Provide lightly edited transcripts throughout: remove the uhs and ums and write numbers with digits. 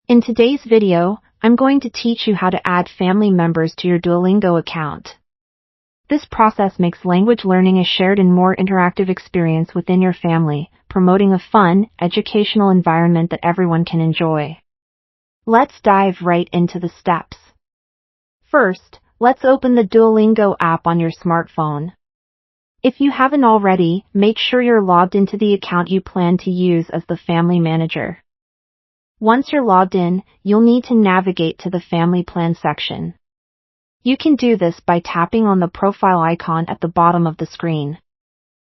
In today's video, I'm going to teach you how to add family members to your Duolingo account. This process makes language learning a shared and more interactive experience within your family, promoting a fun, educational environment that everyone can enjoy. Let's dive right into the steps. First, let's open the Duolingo app on your smartphone. If you haven't already, make sure you're logged into the account you plan to use as the family manager. Once you're logged in, you'll need to navigate to the Family Plan section. You can do this by tapping on the profile icon at the bottom of the screen.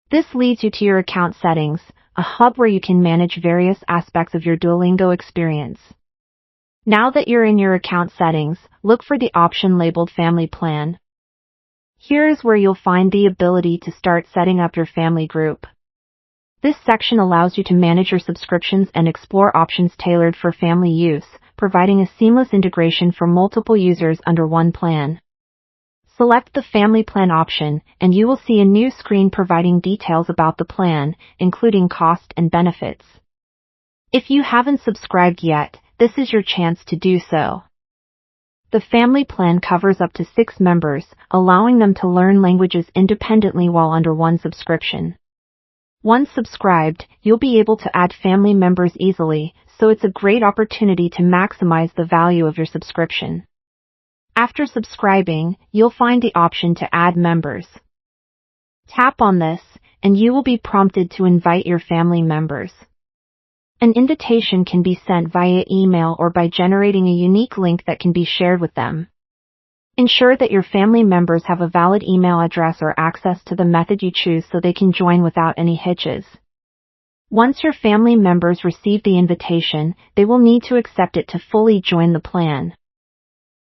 This leads you to your account settings, a hub where you can manage various aspects of your Duolingo experience. Now that you're in your account settings, look for the option labeled Family Plan. Here is where you'll find the ability to start setting up your family group. This section allows you to manage your subscriptions and explore options tailored for family use, providing a seamless integration for multiple users under one plan. Select the Family Plan option, and you will see a new screen providing details about the plan, including cost and benefits. If you haven't subscribed yet, this is your chance to do so. The family plan covers up to 6 members, allowing them to learn languages independently while under one subscription. Once subscribed, you'll be able to add family members easily, so it's a great opportunity to maximize the value of your subscription. After subscribing, you'll find the option to add members. Tap on this, and you will be prompted to invite your family members. An invitation can be sent via email or by generating a unique link that can be shared with them. Ensure that your family members have a valid email address or access to the method you choose so they can join without any hitches. Once your family members receive the invitation, they will need to accept it to fully join the plan.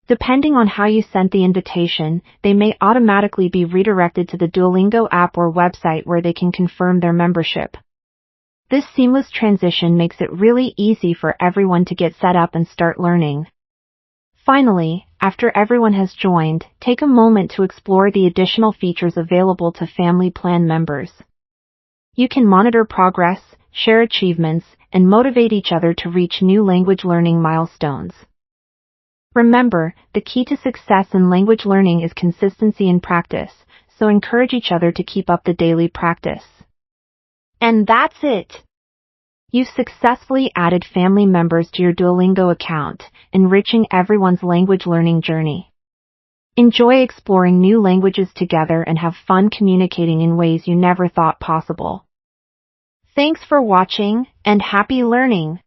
Depending on how you sent the invitation, they may automatically be redirected to the Duolingo app or website where they can confirm their membership. This seamless transition makes it really easy for everyone to get set up and start learning. Finally, after everyone has joined, take a moment to explore the additional features available to Family Plan members. You can monitor progress, share achievements, and motivate each other to reach new language learning milestones. Remember, the key to success in language learning is consistency and practice, so encourage each other to keep up the daily practice. And that's it! You've successfully added family members to your Duolingo account, enriching everyone's language learning journey. Enjoy exploring new languages together and have fun communicating in ways you never thought possible. Thanks for watching, and happy learning!